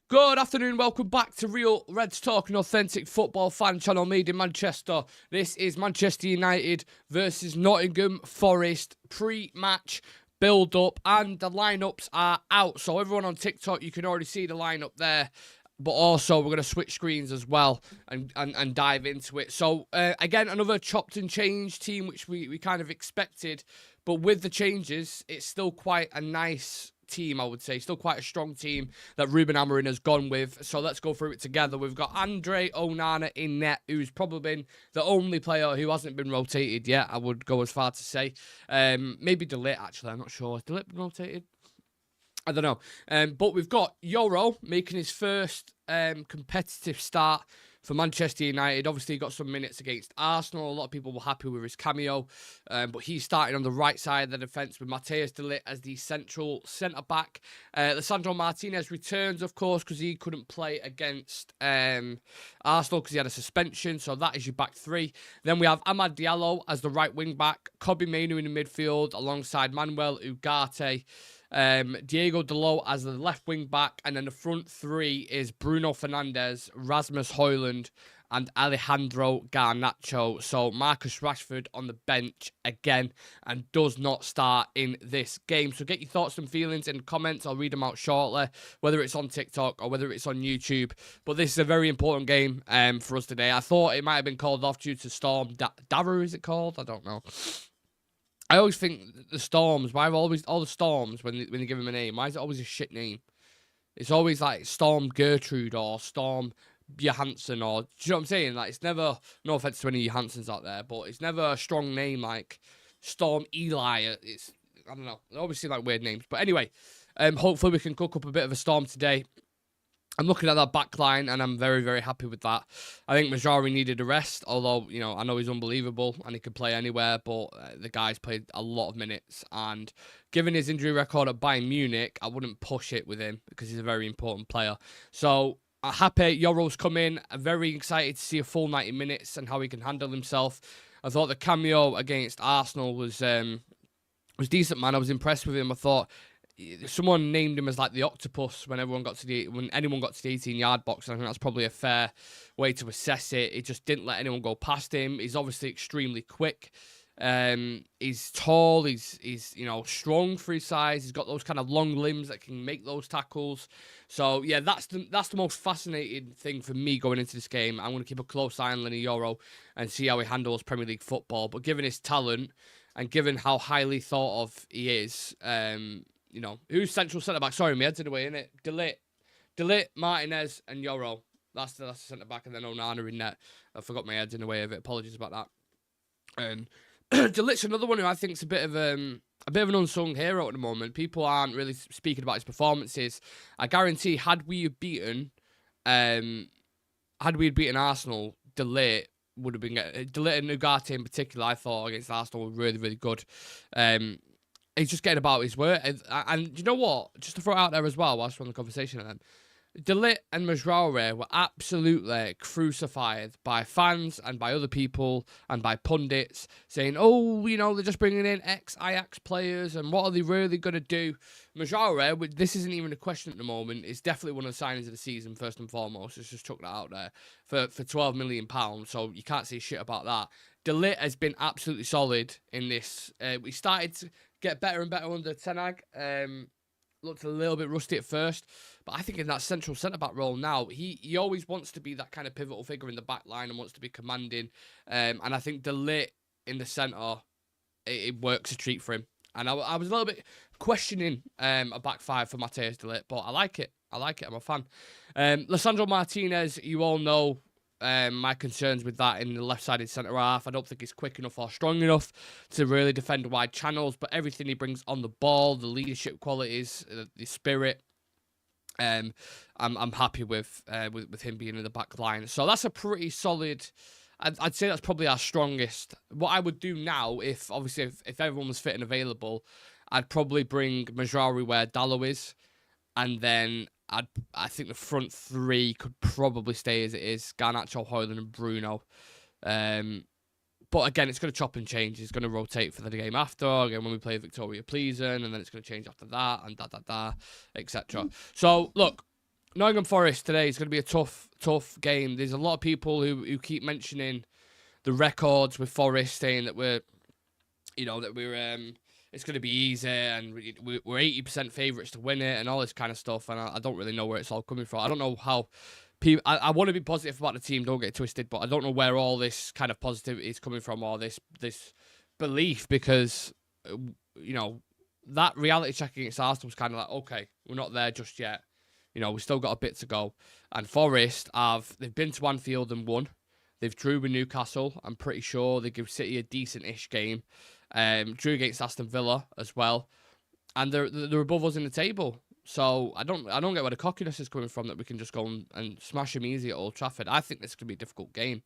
Good afternoon, welcome back to Real Reds Talk, an authentic football fan channel made in Manchester. This is Manchester United versus Nottingham Forest pre-match build-up, and the lineups are out. So everyone on TikTok, you can already see the lineup there. But also, we're going to switch screens as well and dive into it. So, again, another chopped and changed team, which we kind of expected. But with the changes, it's still quite a nice team, I would say. Still quite a strong team that Ruben Amorim has gone with. So let's go through it together. We've got Andre Onana in net, who's probably been the only player who hasn't been rotated yet, I would go as far to say. Maybe De Ligt, actually. I'm not sure. Has De Ligt been rotated? I don't know. But we've got YORO making his first competitive start for Manchester United. Obviously, he got some minutes against Arsenal. A lot of people were happy with his cameo. But he's starting on the right side of the defence with Matthias de Ligt as the central centre-back. Lisandro Martinez returns, of course, because he couldn't play against Arsenal because he had a suspension. So that is your back three. Then we have Amad Diallo as the right wing-back. Kobbie Mainoo in the midfield alongside Manuel Ugarte. Diego Dalot as the left wing back, and then the front three is Bruno Fernandes, Rasmus Højlund, and Alejandro Garnacho. So Marcus Rashford on the bench again and does not start in this game. So get your thoughts and feelings in the comments. I'll read them out shortly, whether it's on TikTok or whether it's on YouTube. But this is a very important game for us today. I thought it might have been called off due to Storm Darrow, is it called? I don't know. I always think the Storms, why are always all the Storms, when they give them a name, why is it always a shit name? It's always like Storm Gertrude or Storm Johansson, or, do you know what I'm saying? Like, it's never, no offense to any Johanssons out there, but it's never a strong name like Storm Eli. It's, I don't know, they always seem like weird names. But anyway, hopefully we can cook up a bit of a storm today. I'm looking at that back line, and I'm very, very happy with that. I think Majari needed a rest, although, you know, I know he's unbelievable and he could play anywhere, but the guy's played a lot of minutes. And given his injury record at Bayern Munich, I wouldn't push it with him because he's a very important player. So, happy YORO's come in. I'm very excited to see a full 90 minutes and how he can handle himself. I thought the cameo against Arsenal was decent, man. I was impressed with him. I thought someone named him as like the octopus when anyone got to the 18-yard box, and I think that's probably a fair way to assess it. He just didn't let anyone go past him. He's obviously extremely quick. He's tall. He's strong for his size. He's got those kind of long limbs that can make those tackles. So yeah, that's the most fascinating thing for me going into this game. I'm going to keep a close eye on Lenny YORO and see how he handles Premier League football. But given his talent and given how highly thought of he is, who's central centre-back? Sorry, my head's in the way, innit? De Ligt, Martinez, and YORO. That's the centre-back, and then Onana in net. I forgot my head's in the way of it. Apologies about that. De Ligt's another one who I think is a bit of an unsung hero at the moment. People aren't really speaking about his performances. I guarantee, had we beaten Arsenal, De Ligt would have been De Ligt and Ugarte in particular. I thought against Arsenal were really, really good. He's just getting about his work. And you know what? Just to throw it out there as well, whilst we're on the conversation of them, De Ligt and Majraoui were absolutely crucified by fans and by other people and by pundits, saying, they're just bringing in ex-Ajax players, and what are they really going to do? Majraoui, this isn't even a question at the moment, is definitely one of the signings of the season, first and foremost. Let's just chuck that out there. For £12 million, so you can't say shit about that. De Ligt has been absolutely solid in this. We started to get better and better under Ten Hag. Looked a little bit rusty at first, but I think in that central centre-back role now, he always wants to be that kind of pivotal figure in the back line and wants to be commanding. And I think De Ligt in the centre, it works a treat for him. And I was a little bit questioning a back five for Matthias de Ligt, but I like it. I'm a fan. Lisandro Martinez, you all know my concerns with that in the left-sided centre-half. I don't think he's quick enough or strong enough to really defend wide channels, but everything he brings on the ball, the leadership qualities, the spirit, I'm happy with him being in the back line. So that's a pretty solid. I'd say that's probably our strongest. What I would do now, if everyone was fit and available, I'd probably bring Majraoui where Dalot is, and then I think the front three could probably stay as it is: Garnacho, Højlund, and Bruno. But again, it's going to chop and change. It's going to rotate for the game after. Again, when we play Victoria Pleasant, and then it's going to change after that, and etc. So look, Nottingham Forest today is going to be a tough game. There's a lot of people who keep mentioning the records with Forest, saying that it's going to be easy and we're 80% favourites to win it and all this kind of stuff. And I don't really know where it's all coming from. I don't know how people. I want to be positive about the team. Don't get it twisted, but I don't know where all this kind of positivity is coming from, or this belief, because that reality check against Arsenal was kind of like, okay, we're not there just yet. We've still got a bit to go. And Forest they've been to Anfield and won. They've drew with Newcastle. I'm pretty sure they give City a decent-ish game. Drew against Aston Villa as well. And they're above us in the table. So I don't get where the cockiness is coming from, that we can just go and smash them easy at Old Trafford. I think this could be a difficult game.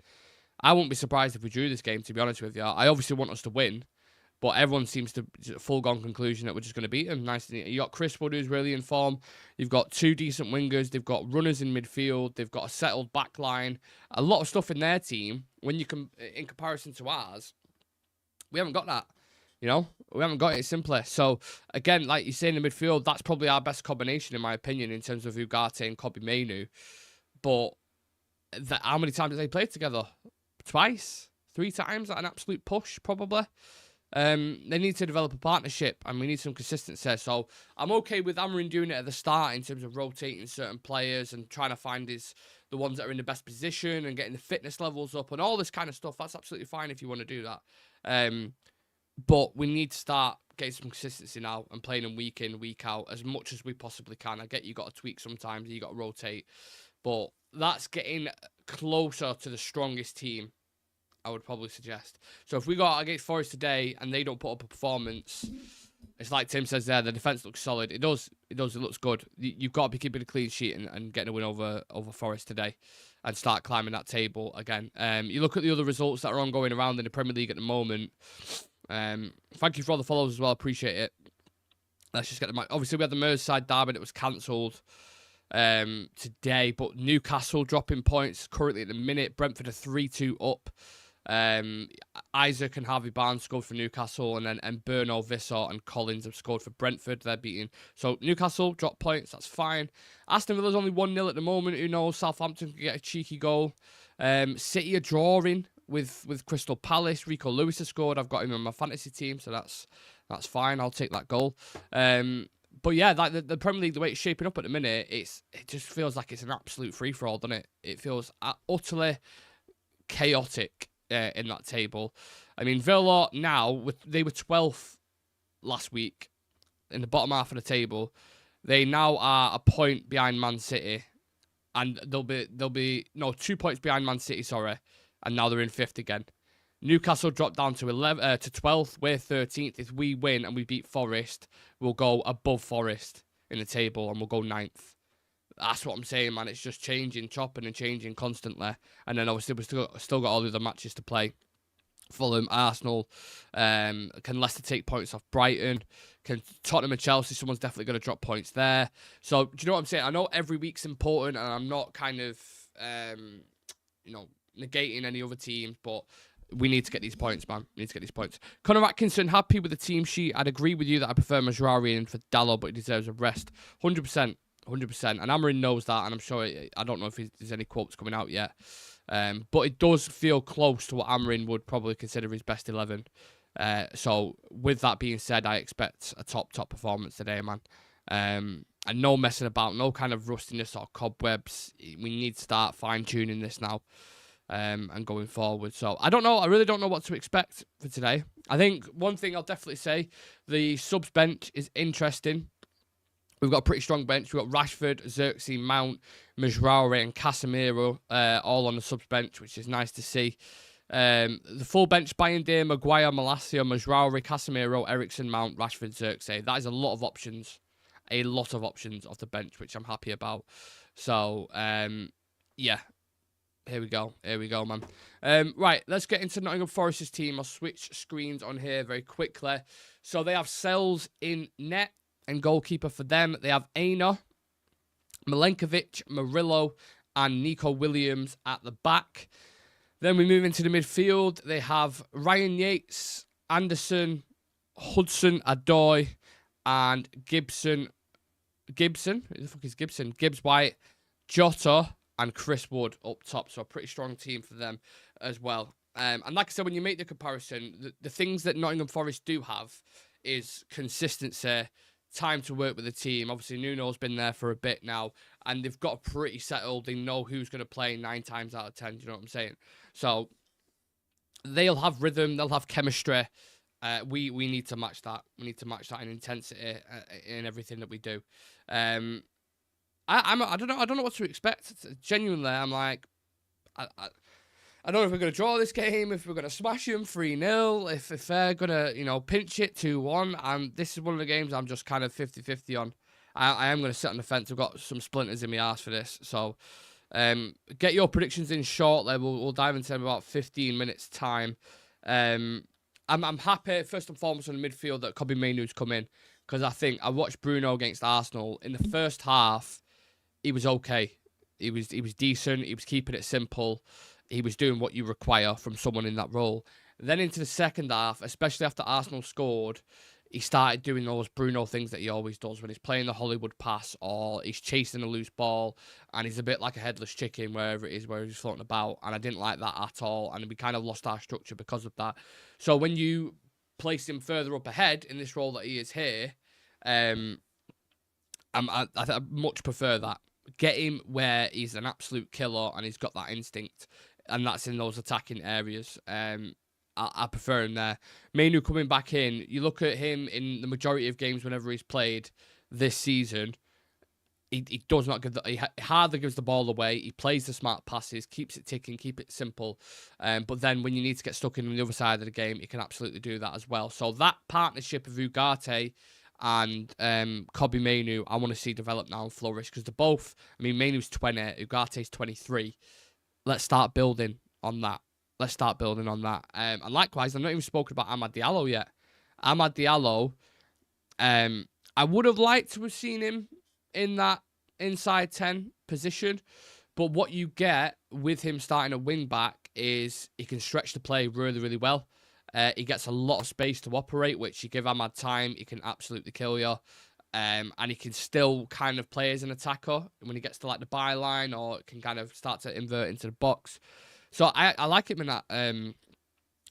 I wouldn't be surprised if we drew this game, to be honest with you. I obviously want us to win, but everyone seems to full-gone conclusion that we're just going to beat them. Nice. You got Chris Wood, who's really in form. You've got two decent wingers. They've got runners in midfield. They've got a settled back line. A lot of stuff in their team. When you in comparison to ours, we haven't got that. We haven't got it simply. So, again, like you say, in the midfield, that's probably our best combination, in my opinion, in terms of Ugarte and Kobbie Mainoo. But how many times have they played together? Twice? 3 times at an absolute push, probably. They need to develop a partnership, and we need some consistency. So I'm okay with Amorim doing it at the start in terms of rotating certain players and trying to find the ones that are in the best position and getting the fitness levels up and all this kind of stuff. That's absolutely fine if you want to do that. But we need to start getting some consistency now and playing them week in, week out as much as we possibly can. I get you got to tweak sometimes, you got to rotate, but that's getting closer to the strongest team, I would probably suggest. So if we go out against Forest today and they don't put up a performance, it's like Tim says there, the defence looks solid. It does. It looks good. You've got to be keeping a clean sheet and getting a win over Forest today and start climbing that table again. You look at the other results that are ongoing around in the Premier League at the moment. Thank you for all the follows as well. Appreciate it. Let's just get the match. Obviously, we had the Merseyside derby that was cancelled today, but Newcastle dropping points currently at the minute. Brentford are 3-2 up. Isaac and Harvey Barnes scored for Newcastle, and Berno, Vissot and Collins have scored for Brentford. They're beating. So Newcastle drop points, that's fine. Aston Villa's only 1-0 at the moment. Who knows? Southampton can get a cheeky goal. City are drawing with Crystal Palace. Rico Lewis has scored. I've got him on my fantasy team, so that's fine. I'll take that goal. But yeah, like the Premier League, the way it's shaping up at the minute, it just feels like it's an absolute free-for-all, doesn't it? It feels utterly chaotic in that table. I mean, Villa now, they were 12th last week in the bottom half of the table. They now are a point behind Man City, and they'll be 2 points behind Man City, sorry, and now they're in 5th again. Newcastle dropped down to 12th. We're 13th. If we win and we beat Forest, we'll go above Forest in the table and we'll go 9th. That's what I'm saying, man. It's just changing, chopping and changing constantly. And then obviously we've still got all the other matches to play. Fulham, Arsenal. Can Leicester take points off Brighton? Can Tottenham and Chelsea? Someone's definitely going to drop points there. So do you know what I'm saying? I know every week's important, and I'm not kind of negating any other teams, but we need to get these points, man. We need to get these points. Connor Atkinson, happy with the team sheet. I'd agree with you that I prefer Mazraoui in for Dalot, but he deserves a rest. 100%. 100%. And Amorim knows that, and I'm sure, I don't know if there's any quotes coming out yet. But it does feel close to what Amorim would probably consider his best 11. So with that being said, I expect a top performance today, man. And no messing about, no kind of rustiness or cobwebs. We need to start fine-tuning this now. And going forward. So, I don't know. I really don't know what to expect for today. I think one thing I'll definitely say, the subs bench is interesting. We've got a pretty strong bench. We've got Rashford, Xerxes, Mount, Mazraoui and Casemiro all on the subs bench, which is nice to see. The full bench, Bayern, Maguire, Malacia, Mazraoui, Casemiro, Eriksen, Mount, Rashford, Xerxes. That is a lot of options. A lot of options off the bench, which I'm happy about. So, yeah. Here we go, man. Right, let's get into Nottingham Forest's team. I'll switch screens on here very quickly. So they have Sells in net and goalkeeper for them. They have Aina, Milenkovic, Murillo, and Nico Williams at the back. Then we move into the midfield. They have Ryan Yates, Anderson, Hudson, Adoy, and Gibson. Who the fuck is Gibson? Gibbs White. Jota and Chris Wood up top. So a pretty strong team for them as well. And like I said, when you make the comparison, the things that Nottingham Forest do have is consistency, time to work with the team. Obviously, Nuno's been there for a bit now, and they've got a pretty settled. They know who's going to play 9 times out of 10. Do you know what I'm saying? So they'll have rhythm, they'll have chemistry. We need to match that. We need to match that in intensity in everything that we do. I don't know what to expect. Genuinely, I'm like, I don't know if we're going to draw this game, if we're going to smash them 3-0, if they're going to, pinch it 2-1. And this is one of the games I'm just kind of 50-50 on. I am going to sit on the fence. I've got some splinters in my arse for this. So get your predictions in shortly. We'll dive into them in about 15 minutes' time. I'm happy, first and foremost, on the midfield that Kobbie Mainoo's come in. Because I think I watched Bruno against Arsenal. In the first half, he was okay. He was decent. He was keeping it simple. He was doing what you require from someone in that role. Then into the second half, especially after Arsenal scored, he started doing those Bruno things that he always does when he's playing the Hollywood pass or he's chasing a loose ball and he's a bit like a headless chicken wherever it is where he's floating about. And I didn't like that at all. And we kind of lost our structure because of that. So when you place him further up ahead in this role that he is here, I much prefer that. Get him where he's an absolute killer and he's got that instinct. And that's in those attacking areas. I prefer him there. Mainoo coming back in, you look at him in the majority of games whenever he's played this season, he does not give he hardly gives the ball away. He plays the smart passes, keeps it ticking, keep it simple. But then when you need to get stuck in on the other side of the game, he can absolutely do that as well. So that partnership of Ugarte and Kobbie Mainoo, I want to see develop now and flourish because they're both, Mainoo's 20, Ugarte's 23. Let's start building on that. And likewise, I've not even spoken about Amad Diallo yet. Amad Diallo, I would have liked to have seen him in that inside 10 position. But what you get with him starting a wing back is he can stretch the play really, really well. He gets a lot of space to operate, which you give Amad time, he can absolutely kill you. And he can still kind of play as an attacker when he gets to like the byline or can kind of start to invert into the box. So I like him in that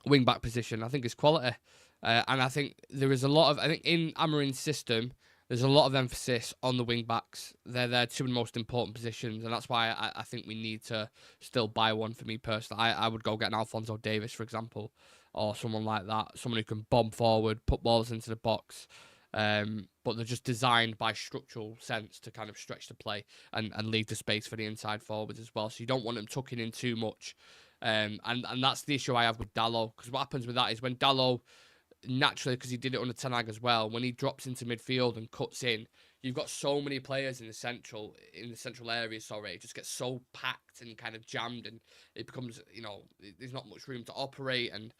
wing back position. I think it's quality. And I think there is a lot of, I think in Amarin's system, there's a lot of emphasis on the wing backs. They're two of the most important positions. And that's why I think we need to still buy one for me personally. I would go get an Alphonso Davies, for example, or someone like that. Someone who can bomb forward, put balls into the box. But they're just designed by structural sense to kind of stretch the play and leave the space for the inside forwards as well. So you don't want them tucking in too much. And that's the issue I have with Dalot. Because what happens with that is when Dalot, naturally, because he did it under Ten Hag as well, when he drops into midfield and cuts in, you've got so many players in the central area, it just gets so packed and kind of jammed and it becomes, there's not much room to operate and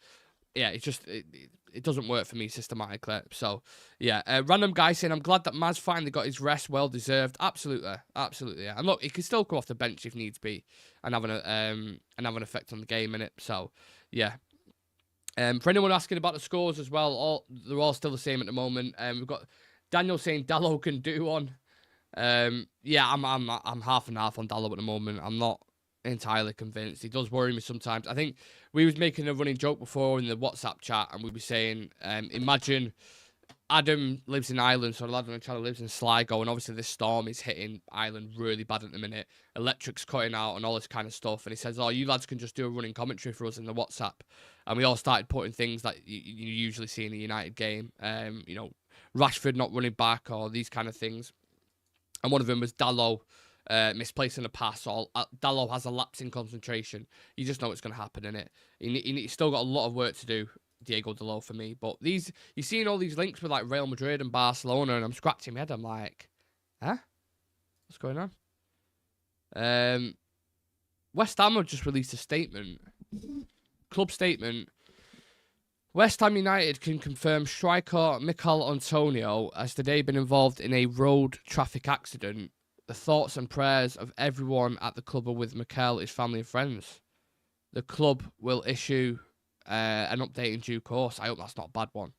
yeah, it doesn't work for me systematically. So, yeah. Random guy saying, I'm glad that Maz finally got his rest, well deserved. Absolutely, yeah. And look, he can still come off the bench if needs be, and have an effect on the game in it. So, yeah. For anyone asking about the scores as well, they're all still the same at the moment. We've got Daniel saying Dalot can do one. Yeah, I'm half and half on Dalot at the moment. I'm not entirely convinced. He does worry me sometimes. I think we was making a running joke before in the WhatsApp chat, and we were saying, imagine Adam lives in Ireland, so the lad on the channel lives in Sligo, and obviously this storm is hitting Ireland really bad at the minute. Electric's cutting out and all this kind of stuff, and he says, oh, you lads can just do a running commentary for us in the WhatsApp. And we all started putting things that you usually see in a United game, Rashford not running back or these kind of things. And one of them was Dalot misplacing a pass, or Dalot has a lapse in concentration. You just know it's going to happen, innit? He's still got a lot of work to do, Diego Dalot, for me. But you're seeing all these links with like Real Madrid and Barcelona, and I'm scratching my head. I'm like, huh? What's going on? West Ham have just released a statement. Club statement. West Ham United can confirm striker Mikel Antonio has today been involved in a road traffic accident. The thoughts and prayers of everyone at the club are with Mikel, his family and friends. The club will issue an update in due course. I hope that's not a bad one.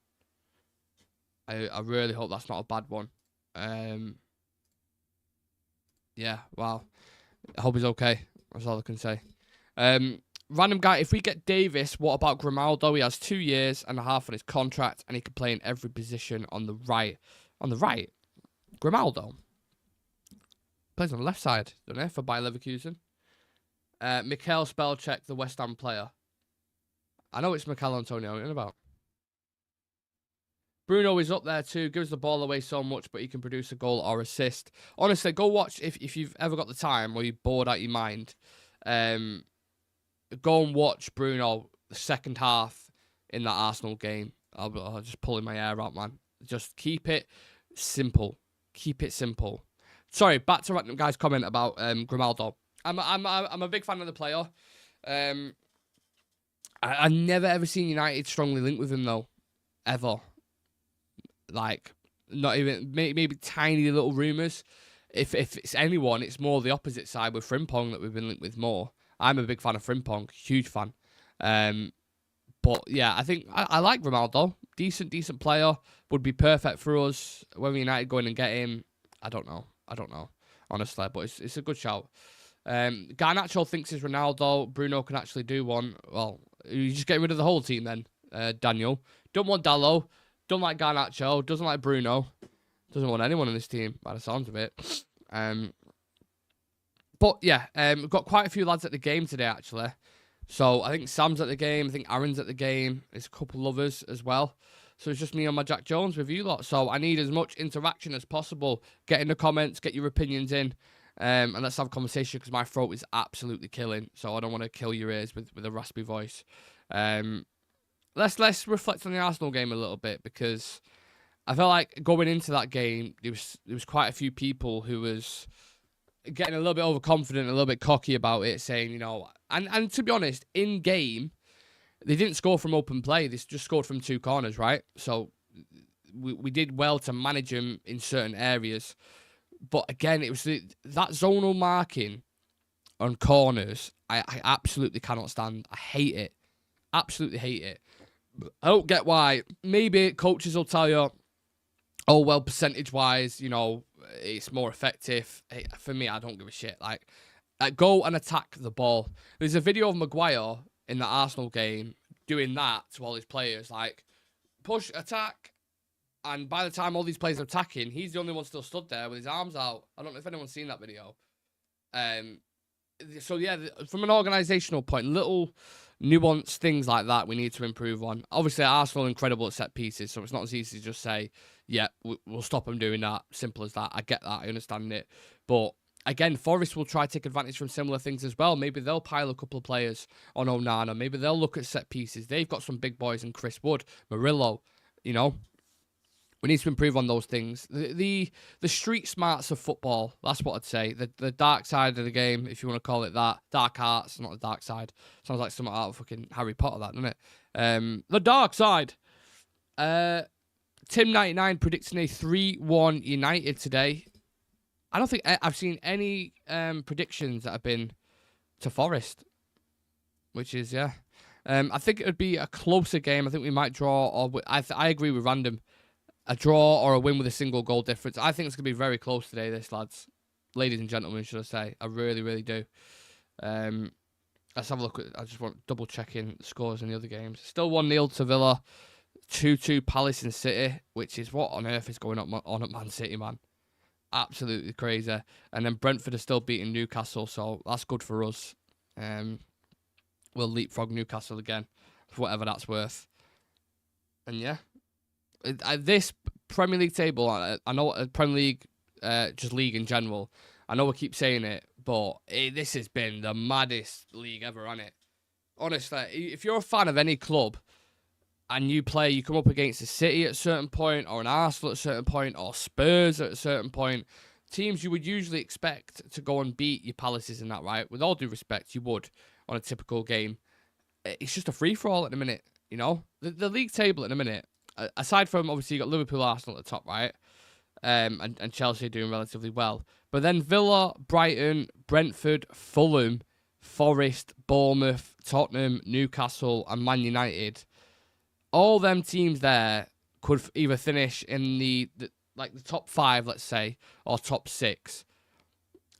I really hope that's not a bad one. Yeah, wow. I hope he's okay. That's all I can say. Random guy, if we get Davis, what about Grimaldo? He has 2 years and a half on his contract, and he can play in every position on the right. On the right? Grimaldo? Plays on the left side, doesn't he, for Bayer Leverkusen? Mikel Spellcheck, the West Ham player. I know it's Mikel Antonio. What are you about? Bruno is up there too. Gives the ball away so much, but he can produce a goal or assist. Honestly, go watch if you've ever got the time or you're bored out your mind. Go and watch Bruno the second half in that Arsenal game. I'll just pulling my hair out, man. Just keep it simple. Keep it simple. Sorry, back to random guy's comment about Grimaldo. I'm a big fan of the player. I've never ever seen United strongly linked with him though, ever. Like, not even maybe tiny little rumours. If it's anyone, it's more the opposite side with Frimpong that we've been linked with more. I'm a big fan of Frimpong, huge fan. But yeah, I think I like Ronaldo. Decent player. Would be perfect for us. When United go in and get him, I don't know, honestly. But it's a good shout. Garnacho thinks it's Ronaldo. Bruno can actually do one. Well, you just get rid of the whole team then, Daniel. Don't want Dallo. Don't like Garnacho. Doesn't like Bruno. Doesn't want anyone in this team, by the sounds of it. But yeah, we've got quite a few lads at the game today, actually. So I think Sam's at the game. I think Aaron's at the game. There's a couple others as well. So it's just me and my Jack Jones with you lot. So I need as much interaction as possible. Get in the comments, get your opinions in, and let's have a conversation because my throat is absolutely killing. So I don't want to kill your ears with a raspy voice. Let's reflect on the Arsenal game a little bit because I felt like going into that game, there was quite a few people who was getting a little bit overconfident, a little bit cocky about it, saying, you know, and to be honest, in game, they didn't score from open play. They just scored from 2 corners, right? So we did well to manage them in certain areas. But again, it was that zonal marking on corners, I absolutely cannot stand. I hate it. Absolutely hate it. I don't get why. Maybe coaches will tell you, oh, well, percentage-wise, you know, it's more effective. Hey, for me, I don't give a shit. Like, go and attack the ball. There's a video of Maguire in the Arsenal game doing that to all his players. Like, push, attack. And by the time all these players are attacking, he's the only one still stood there with his arms out. I don't know if anyone's seen that video. So, yeah, from an organisational point, little nuanced things like that we need to improve on. Obviously, Arsenal are incredible at set pieces, so it's not as easy to just say, yeah, we'll stop them doing that. Simple as that. I get that. I understand it. But, again, Forest will try to take advantage from similar things as well. Maybe they'll pile a couple of players on Onana. Maybe they'll look at set pieces. They've got some big boys in Chris Wood, Murillo, you know. We need to improve on those things. The street smarts of football, that's what I'd say. The dark side of the game, if you want to call it that. Dark arts, not the dark side. Sounds like something out of fucking Harry Potter, that, doesn't it? The dark side. Tim99 predicting a 3-1 United today. I don't think I've seen any predictions that have been to Forest. Which is, yeah. I think it would be a closer game. I think we might draw. Or I agree with Random. A draw or a win with a single goal difference. I think it's going to be very close today, this, lads. Ladies and gentlemen, should I say. I really, really do. Let's have a look. I just want double-checking scores in the other games. Still 1-0 to Villa. 2-2 Palace and City, which is what on earth is going on at Man City, man. Absolutely crazy. And then Brentford are still beating Newcastle, so that's good for us. We'll leapfrog Newcastle again, for whatever that's worth. And yeah. This Premier League table, I know Premier League, just league in general, I know we keep saying it, but this has been the maddest league ever, hasn't it? Honestly, if you're a fan of any club and you come up against a City at a certain point, or an Arsenal at a certain point, or Spurs at a certain point, teams you would usually expect to go and beat your Palaces and that, right? With all due respect, you would on a typical game. It's just a free-for-all at the minute, you know? The league table at the minute, aside from, obviously, you got Liverpool, Arsenal at the top, right? And Chelsea doing relatively well. But then Villa, Brighton, Brentford, Fulham, Forest, Bournemouth, Tottenham, Newcastle, and Man United. All them teams there could either finish in the top 5, let's say, or top 6.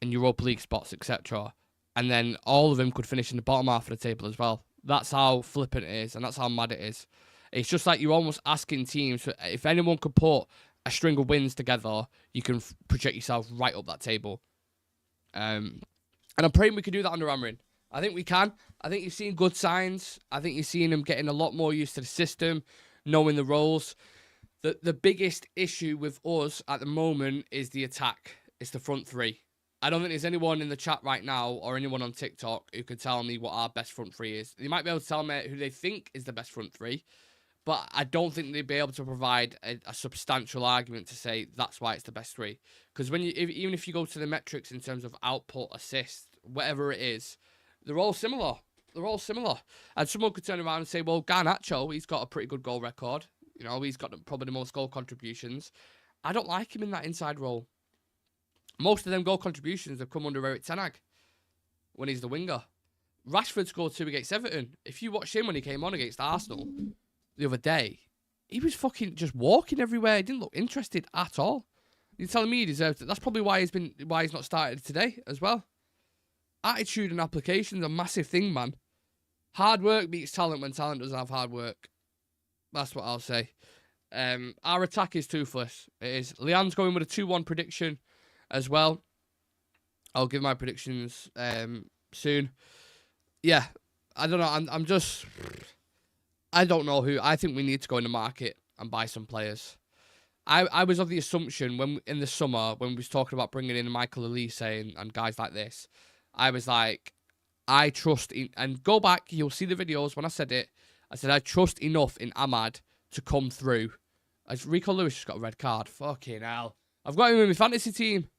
and Europa League spots, etc. And then all of them could finish in the bottom half of the table as well. That's how flippant it is, and that's how mad it is. It's just like you're almost asking teams, if anyone could put a string of wins together, you can project yourself right up that table. And I'm praying we can do that under Amarin. I think we can. I think you've seen good signs. I think you're seeing them getting a lot more used to the system, knowing the roles. The biggest issue with us at the moment is the attack. It's the front three. I don't think there's anyone in the chat right now or anyone on TikTok who can tell me what our best front three is. They might be able to tell me who they think is the best front three, but I don't think they'd be able to provide a substantial argument to say that's why it's the best three. Because even if you go to the metrics in terms of output, assist, whatever it is, they're all similar. They're all similar. And someone could turn around and say, well, Garnacho, he's got a pretty good goal record. You know, he's got probably the most goal contributions. I don't like him in that inside role. Most of them goal contributions have come under Erik ten Hag when he's the winger. Rashford scored 2 against Everton. If you watched him when he came on against Arsenal the other day, he was fucking just walking everywhere. He didn't look interested at all. You're telling me he deserves it. That's probably why he's not started today as well. Attitude and application is a massive thing, man. Hard work beats talent when talent doesn't have hard work. That's what I'll say. Our attack is toothless. It is. Leanne's going with a 2-1 prediction as well. I'll give my predictions soon. Yeah, I don't know. I don't know who. I think we need to go in the market and buy some players. I was of the assumption when in the summer when we was talking about bringing in Michael Elise and guys like this, I was like, I trust in, and go back, you'll see the videos when I said it. I said I trust enough in Ahmad to come through. As Rico Lewis just got a red card. Fucking hell. I've got him in my fantasy team.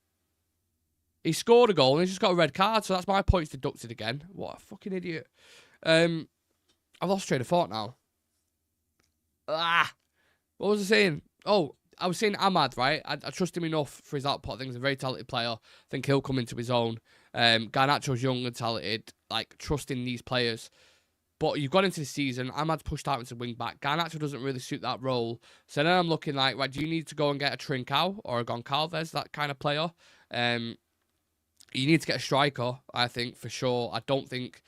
He scored a goal and he's just got a red card, so that's my points deducted again. What a fucking idiot. I've lost train of thought now. What was I saying? Oh, I was saying Ahmad, right? I trust him enough for his output. I think he's a very talented player. I think he'll come into his own. Garnacho's young and talented. Like, trusting these players. But you've gone into the season, Ahmad's pushed out into wing back. Garnacho doesn't really suit that role. So then I'm looking like, right, do you need to go and get a Trincao or a Goncalves, that kind of player? You need to get a striker, I think, for sure. I don't think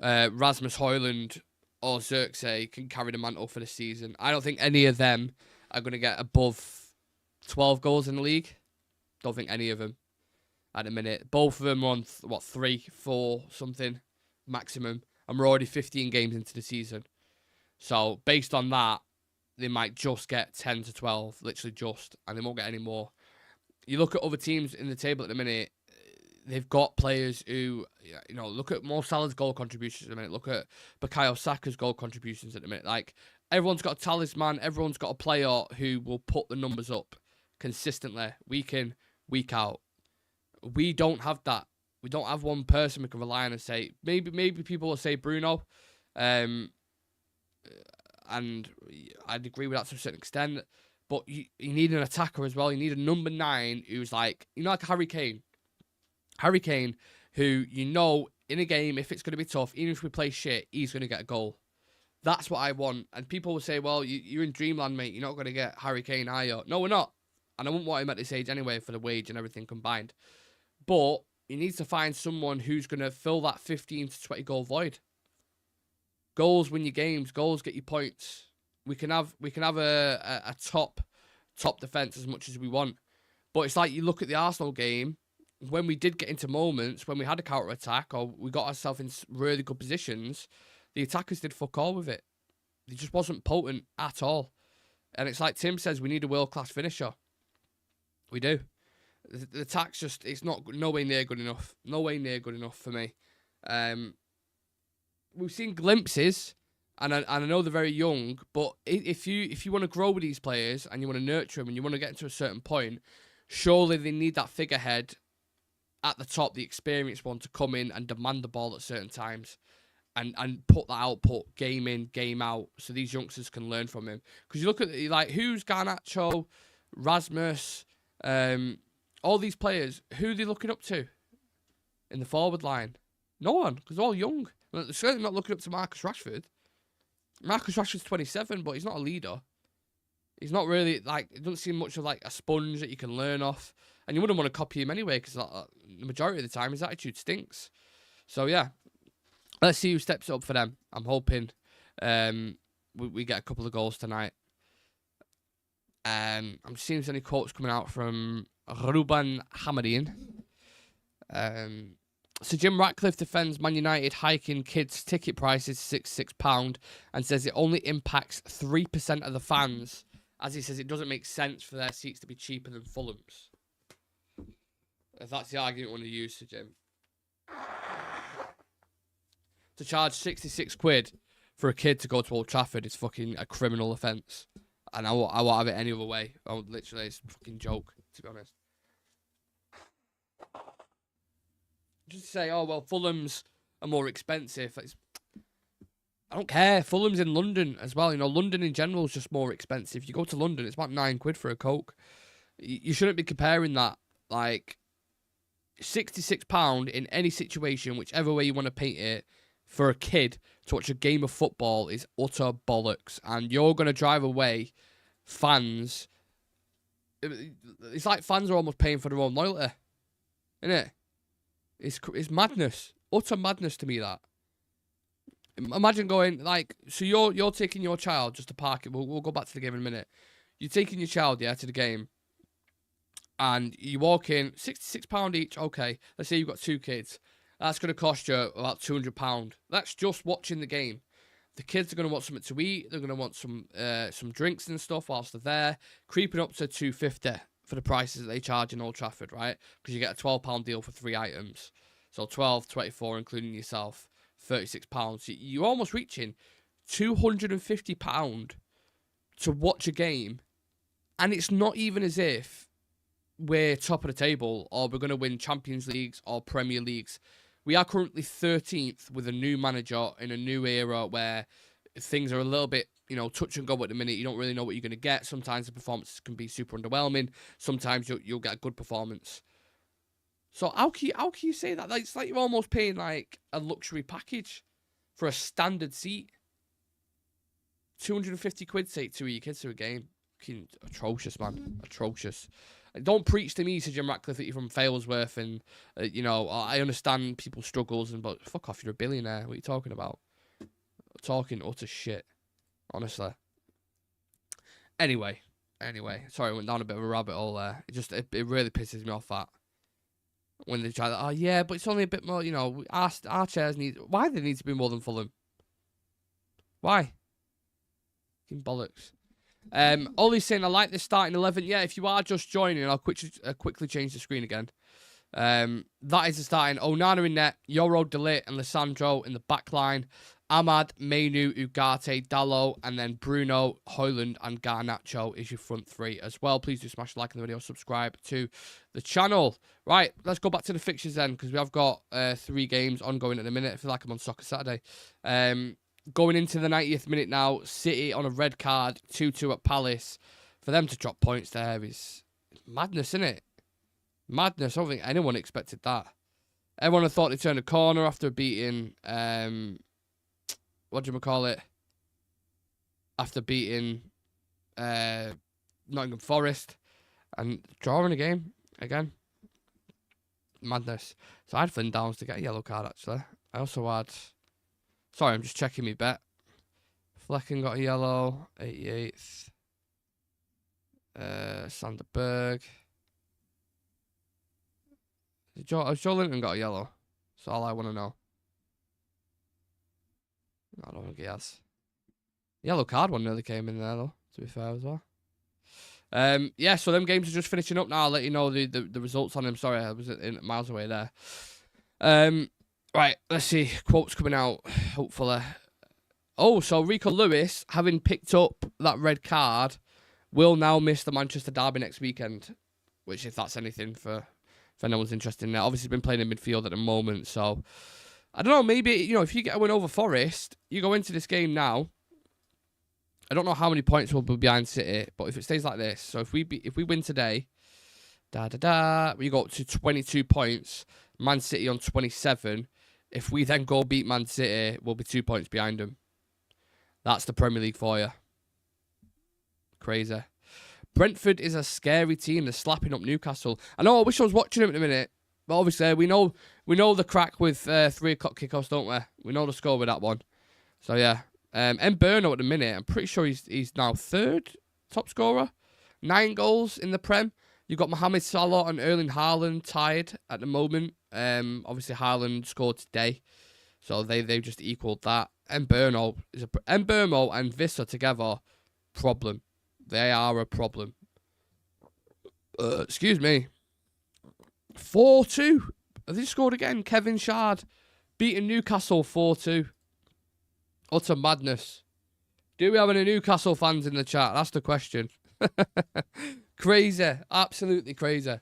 Rasmus Højlund or Xerxes can carry the mantle for the season. I don't think any of them are going to get above 12 goals in the league. Don't think any of them at the minute. Both of them are on, 3, 4, something maximum. And we're already 15 games into the season. So, based on that, they might just get 10 to 12, literally just, and they won't get any more. You look at other teams in the table at the minute, they've got players who, you know, look at Mo Salah's goal contributions at the minute. Look at Bukayo Saka's goal contributions at the minute. Like, everyone's got a talisman. Everyone's got a player who will put the numbers up consistently, week in, week out. We don't have that. We don't have one person we can rely on and say, maybe people will say Bruno. And I'd agree with that to a certain extent. But you need an attacker as well. You need a number 9 who's like, you know, like Harry Kane. Harry Kane, who, you know, in a game, if it's going to be tough, even if we play shit, he's going to get a goal. That's what I want. And people will say, well, you're in dreamland, mate. You're not going to get Harry Kane, are you? No, we're not. And I wouldn't want him at this age anyway for the wage and everything combined. But you need to find someone who's going to fill that 15 to 20 goal void. Goals win your games. Goals get you points. We can have a top defence as much as we want. But it's like you look at the Arsenal game, when we did get into moments, when we had a counter-attack or we got ourselves in really good positions, the attackers did fuck all with it. It just wasn't potent at all. And it's like Tim says, we need a world-class finisher. We do. The attack's just, it's not nowhere near good enough. Nowhere near good enough for me. We've seen glimpses, and I know they're very young, but if you want to grow with these players and you want to nurture them and you want to get to a certain point, surely they need that figurehead at the top, the experienced one, to come in and demand the ball at certain times and put that output game in, game out, so these youngsters can learn from him. Because you look at, like, who's Garnacho, Rasmus, all these players, who are they looking up to in the forward line? No one, because they're all young. They're certainly not looking up to Marcus Rashford. Marcus Rashford's 27, but he's not a leader. He's not really, like, it doesn't seem much of, like, a sponge that you can learn off. And you wouldn't want to copy him anyway, because the majority of the time his attitude stinks. So, yeah. Let's see who steps up for them. I'm hoping we get a couple of goals tonight. I'm seeing if there's any quotes coming out from Ruben Hamadine. So Jim Ratcliffe defends Man United hiking kids' ticket prices to £66 and says it only impacts 3% of the fans, as he says it doesn't make sense for their seats to be cheaper than Fulham's. If that's the argument you want to use to Jim. To charge 66 quid for a kid to go to Old Trafford is fucking a criminal offence. And I won't have it any other way. Literally, it's a fucking joke, to be honest. Just to say, oh, well, Fulham's are more expensive. I don't care. Fulham's in London as well. You know, London in general is just more expensive. You go to London, it's about 9 quid for a Coke. You shouldn't be comparing that. Like, £66 in any situation, whichever way you want to paint it, for a kid to watch a game of football is utter bollocks. And you're going to drive away fans. It's like fans are almost paying for their own loyalty. Isn't it? It's madness. Utter madness to me, that. Imagine going, like, so you're taking your child just to park it. We'll go back to the game in a minute. You're taking your child, yeah, to the game. And you walk in, £66 each. Okay, let's say you've got 2 kids. That's going to cost you about £200. That's just watching the game. The kids are going to want something to eat. They're going to want some drinks and stuff whilst they're there. Creeping up to £250 for the prices that they charge in Old Trafford, right? Because you get a £12 deal for 3 items. So 12, 24, including yourself, £36. So you're almost reaching £250 to watch a game. And it's not even as if we're top of the table or we're going to win Champions Leagues or Premier Leagues. We are currently 13th with a new manager in a new era where things are a little bit, you know, touch and go at the minute. You don't really know what you're going to get. Sometimes the performances can be super underwhelming. Sometimes you'll get a good performance. So how can you say that? It's like you're almost paying like a luxury package for a standard seat. 250 quid take 2 of your kids to a game. Fucking atrocious, man. Atrocious. Don't preach to me, Sir Jim Ratcliffe, that you're from Failsworth and, you know, I understand people's struggles, but fuck off, you're a billionaire. What are you talking about? Talking utter shit. Honestly. Anyway. Sorry, I went down a bit of a rabbit hole there. It really pisses me off that. When they try that, oh yeah, but it's only a bit more, you know, our chairs need... Why do they need to be more than Fulham? Why? Fucking bollocks. Ollie's saying, I like this starting 11. Yeah, if you are just joining, I'll quickly change the screen again. That is the starting. Onana in net, YORO, Delit, and Lisandro in the back line. Ahmad, Mainoo, Ugarte, Dallo, and then Bruno, Højlund, and Garnacho is your front three as well. Please do smash a like on the video, subscribe to the channel. Right, let's go back to the fixtures then, because we have got 3 games ongoing at the minute. I feel like I'm on Soccer Saturday. Going into the 90th minute now, City on a red card, 2-2 at Palace. For them to drop points there is madness, isn't it? Madness. I don't think anyone expected that. Everyone had thought they turned a corner after beating, what do you call it? After beating Nottingham Forest and drawing a game again. Madness. So I had Flynn Downs to get a yellow card, actually. I also had... Sorry, I'm just checking my bet. Flecken got a yellow, 88th. Sander Berg. Joe Linton got a yellow? That's all I want to know. I don't think he has. Yellow card one nearly came in there, though, to be fair as well. Yeah, so them games are just finishing up now. I'll let you know the results on them. Sorry, I was miles away there. Right, let's see. Quotes coming out, hopefully. Oh, so Rico Lewis, having picked up that red card, will now miss the Manchester derby next weekend. Which, if that's anything for anyone's interested in that. Obviously, he's been playing in midfield at the moment, so... I don't know, maybe, you know, if you get a win over Forest, you go into this game now. I don't know how many points will be behind City, but if it stays like this, so if we win today, we go up to 22 points, Man City on 27. If we then go beat Man City, we'll be 2 points behind them. That's the Premier League for you. Crazy. Brentford is a scary team. They're slapping up Newcastle. I know. I wish I was watching them at the minute, but obviously we know the crack with 3 o'clock kickoffs, don't we? We know the score with that one. So yeah, Mbeumo at the minute, I'm pretty sure he's now 3rd top scorer, 9 goals in the Prem. You've got Mohamed Salah and Erling Haaland tied at the moment. Obviously Haaland scored today, so they've just equalled that. Mbeumo and Vissa together, problem. They are a problem. Excuse me. 4-2. Have they scored again? Kevin Shard beating Newcastle 4-2. Utter madness. Do we have any Newcastle fans in the chat? That's the question. Crazy. Absolutely crazy.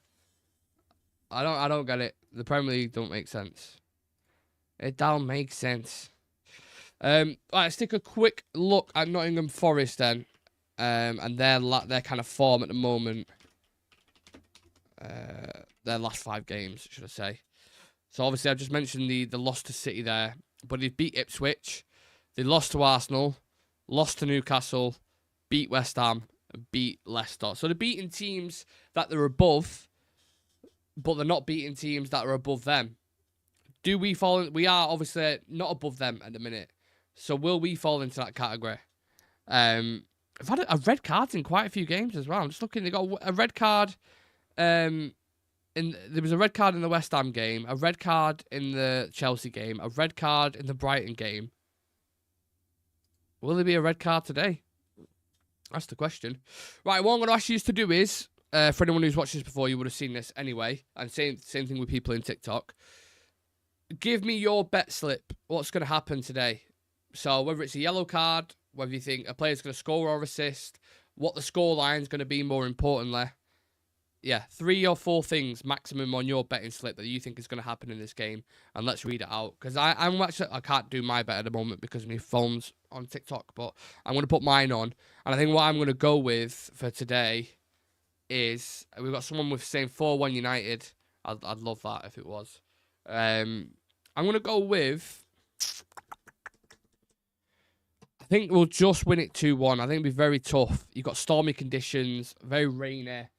I don't get it. The Premier League don't make sense. It don't make sense. Right, let's take a quick look at Nottingham Forest then. And their kind of form at the moment. Their last 5 games, should I say. So obviously I've just mentioned the loss to City there. But they beat Ipswich. They lost to Arsenal. Lost to Newcastle. Beat West Ham. And beat Leicester. So they're beating teams that they're above. But they're not beating teams that are above them. Do we fall? We are obviously not above them at the minute. So will we fall into that category? I've had a red card in quite a few games as well. I'm just looking. They got a red card. There was a red card in the West Ham game, a red card in the Chelsea game, a red card in the Brighton game. Will there be a red card today? That's the question. Right, what I'm going to ask you to do is, for anyone who's watched this before, you would have seen this anyway, and same thing with people in TikTok. Give me your bet slip. What's going to happen today? So whether it's a yellow card, whether you think a player's going to score or assist, what the score line's going to be more importantly. Yeah, 3 or 4 things maximum on your betting slip that you think is going to happen in this game. And let's read it out. Because I can't do my bet at the moment because my phone's on TikTok. But I'm going to put mine on. And I think what I'm going to go with for today is, we've got someone with saying 4-1 United. I'd love that if it was. I'm going to go with, I think we'll just win it 2-1. I think it'll be very tough. You've got stormy conditions, very rainy.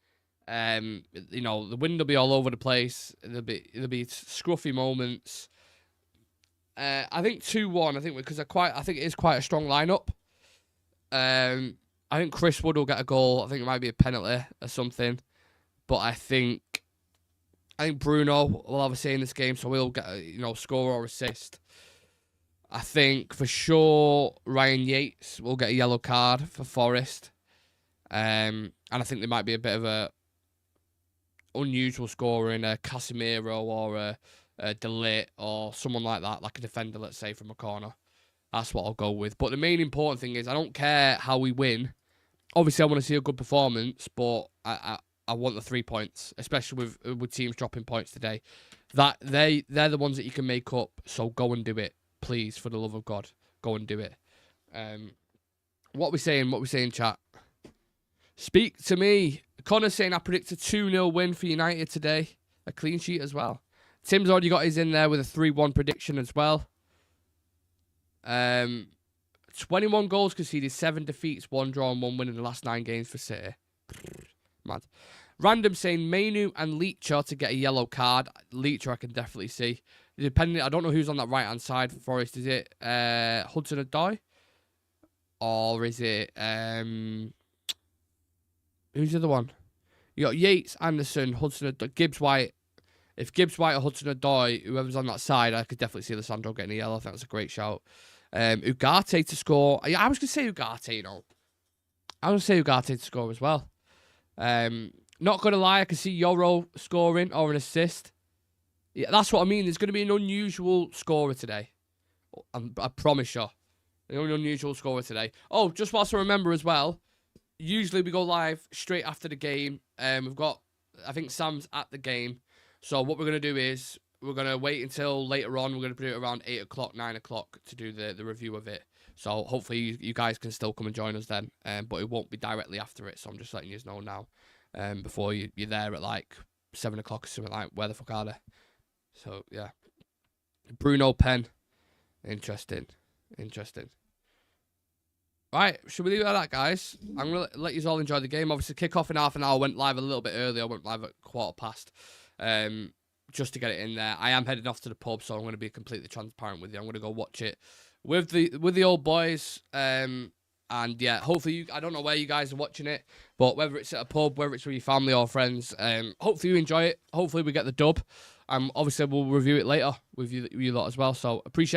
You know, the wind will be all over the place. There'll be scruffy moments. I think 2-1. I think because I think it is quite a strong lineup. I think Chris Wood will get a goal. I think it might be a penalty or something. But I think Bruno will have a say in this game, so we'll get a score or assist. I think for sure Ryan Yates will get a yellow card for Forest. And I think there might be a bit of a unusual scorer in a Casemiro or a Delete or someone like that, like a defender, let's say, from a corner. That's what I'll go with. But the main important thing is I don't care how we win. Obviously, I want to see a good performance, but I want the 3 points, especially with teams dropping points today. That they're the ones that you can make up. So go and do it, please, for the love of God. Go and do it. What we saying, chat? Speak to me. Connor's saying I predict a 2-0 win for United today. A clean sheet as well. Tim's already got his in there with a 3-1 prediction as well. 21 goals conceded, 7 defeats, 1 draw and 1 win in the last 9 games for City. Mad. Random saying Mainoo and Leacher to get a yellow card. Leacher I can definitely see. Depending, I don't know who's on that right-hand side for Forest. Is it Hudson-Odoi? Or is it... who's the other one? You got Yates, Anderson, Hudson-Odoi, Gibbs-White. If Gibbs-White or Hudson-Odoi, whoever's on that side, I could definitely see Lisandro getting a yellow. I think that's a great shout. Ugarte to score. I was going to say Ugarte, I was going to say Ugarte to score as well. Not going to lie, I can see YORO scoring or an assist. Yeah, that's what I mean. There's going to be an unusual scorer today. I promise you. An unusual scorer today. Oh, just whilst I remember as well, usually we go live straight after the game. We've got, I think Sam's at the game. So what we're going to do is we're going to wait until later on. We're going to do it around 8 o'clock, 9 o'clock to do the review of it. So hopefully you guys can still come and join us then. But it won't be directly after it. So I'm just letting you know now. Before you're there at like 7 o'clock or something like, where the fuck are they? So, yeah. Bruno Pen. Interesting. Right, should we leave it at that, guys? I'm going to let you all enjoy the game. Obviously, kick off in half an hour. Went live a little bit earlier. I went live at 1:15, just to get it in there. I am heading off to the pub, so I'm going to be completely transparent with you. I'm going to go watch it with the old boys. And yeah, hopefully I don't know where you guys are watching it, but whether it's at a pub, whether it's with your family or friends, hopefully you enjoy it. Hopefully we get the dub. Obviously we'll review it later with you lot as well. So appreciate